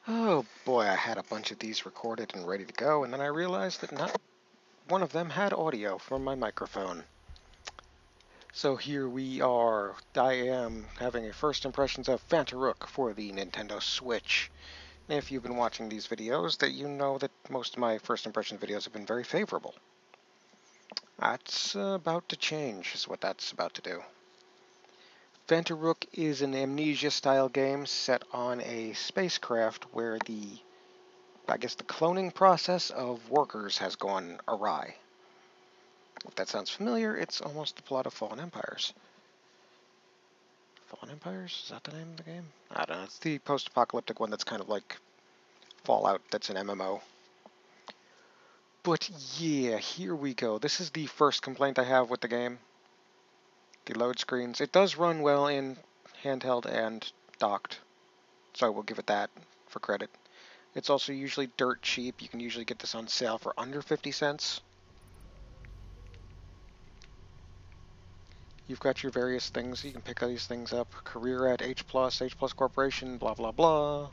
Oh boy, I had a bunch of these recorded and ready to go, and then I realized that not one of them had audio from my microphone. So here we are. I am having a first impressions of Phantaruk for the Nintendo Switch. If you've been watching these videos, that you know that most of my first impression videos have been very favorable. That's about to change, is what that's about to do. Phantaruk is an Amnesia-style game set on a spacecraft where the cloning process of workers has gone awry. If that sounds familiar, it's almost the plot of Fallen Empires. Fallen Empires? Is that the name of the game? I don't know. It's the post-apocalyptic one that's kind of like Fallout that's an MMO. But yeah, here we go. This is the first complaint I have with the game. The load screens. It does run well in handheld and docked, so I will give it that for credit. It's also usually dirt cheap. You can usually get this on sale for under 50 cents. You've got your various things. You can pick these things up. Career at H+, H+ Corporation, blah, blah, blah.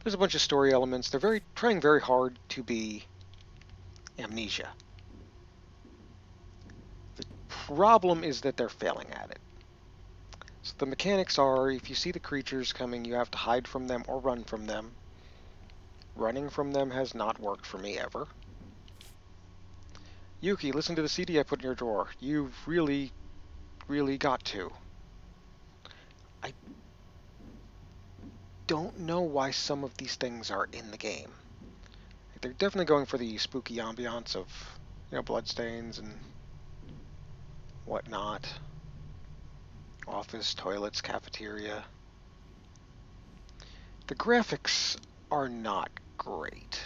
There's a bunch of story elements. They're trying very hard to be Amnesia. The problem is that they're failing at it. So the mechanics are, if you see the creatures coming, you have to hide from them or run from them. Running from them has not worked for me ever. Yuki, listen to the CD I put in your drawer. You've really, really got to. I don't know why some of these things are in the game. They're definitely going for the spooky ambiance of, bloodstains and whatnot. Office, toilets, cafeteria. The graphics are not great.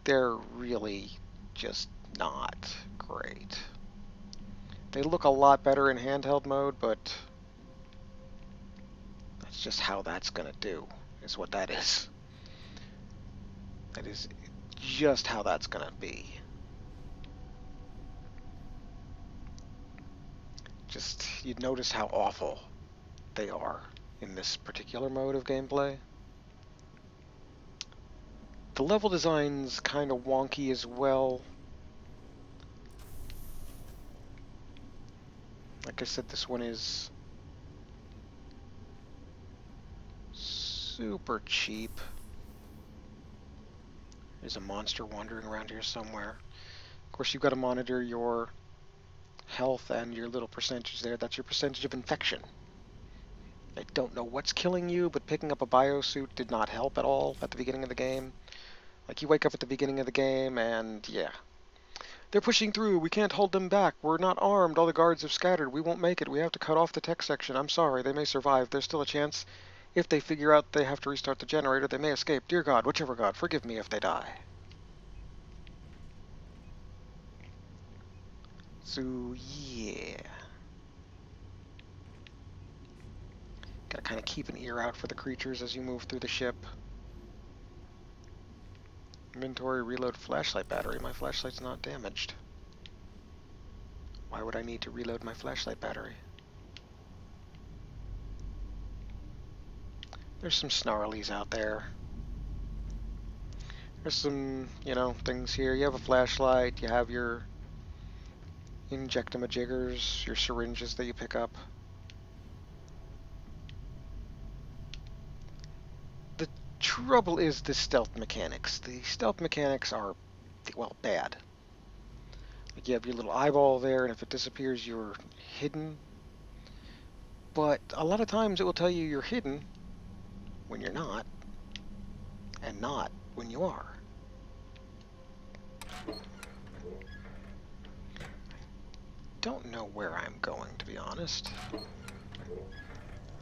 They're really just not great. They look a lot better in handheld mode, but that's just how that's gonna do, is what that is. That is just how that's gonna be. Just, you'd notice how awful they are in this particular mode of gameplay. The level design's kind of wonky as well. Like I said, this one is super cheap. There's a monster wandering around here somewhere. Of course, you've got to monitor your health and your little percentage there. That's your percentage of infection. I don't know what's killing you, but picking up a biosuit did not help at all at the beginning of the game. Like, you wake up at the beginning of the game, and yeah. They're pushing through. We can't hold them back. We're not armed. All the guards have scattered. We won't make it. We have to cut off the tech section. I'm sorry. They may survive. There's still a chance. If they figure out they have to restart the generator, they may escape. Dear God, whichever God, forgive me if they die. So, yeah. Gotta kind of keep an ear out for the creatures as you move through the ship. Inventory, reload flashlight battery. My flashlight's not damaged. Why would I need to reload my flashlight battery? There's some snarlies out there. There's some, things here. You have a flashlight, you have your injectamajiggers, your syringes that you pick up. The trouble is the stealth mechanics. The stealth mechanics are, well, bad. Like, you have your little eyeball there, and if it disappears, you're hidden. But a lot of times it will tell you you're hidden when you're not, and not when you are. Don't know where I'm going, to be honest.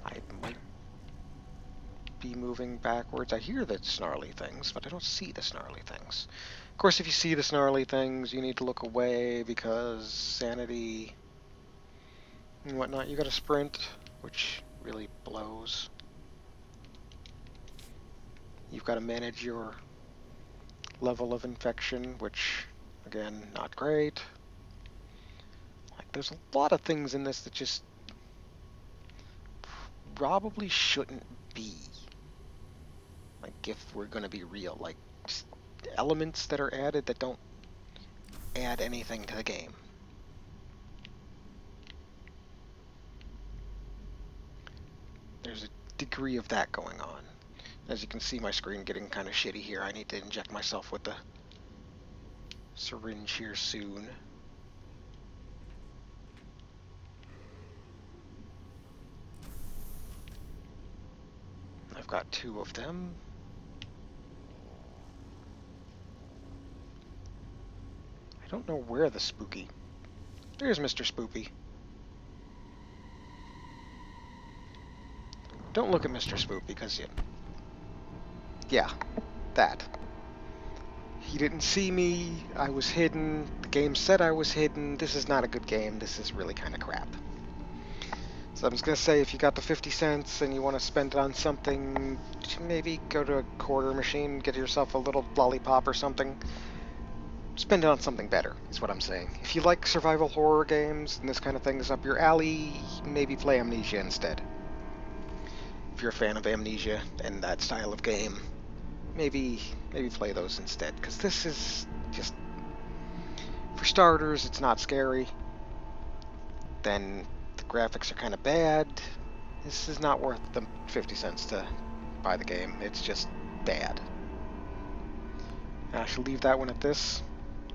I might be moving backwards. I hear the snarly things, but I don't see the snarly things. Of course, if you see the snarly things, you need to look away because sanity and whatnot. You gotta sprint, which really blows. You've got to manage your level of infection, which, again, not great. Like, there's a lot of things in this that just probably shouldn't be. if we're going to be real. Like, just elements that are added that don't add anything to the game. There's a degree of that going on. As you can see, my screen getting kind of shitty here. I need to inject myself with the syringe here soon. I've got 2 of them. I don't know where the spooky... There's Mr. Spoopy. Don't look at Mr. Spoopy, because yeah, that. He didn't see me, I was hidden, the game said I was hidden. This is not a good game, this is really kind of crap. So I'm just going to say, if you got the 50 cents and you want to spend it on something, maybe go to a quarter machine, get yourself a little lollipop or something. Spend it on something better, is what I'm saying. If you like survival horror games and this kind of thing is up your alley, maybe play Amnesia instead. If you're a fan of Amnesia and that style of game, maybe play those instead, because this is just, for starters, it's not scary. Then the graphics are kind of bad. This is not worth the 50 cents to buy the game. It's just bad. I shall leave that one at this.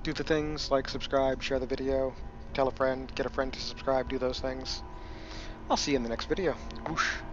Do the things, like, subscribe, share the video, tell a friend, get a friend to subscribe, do those things. I'll see you in the next video. Whoosh.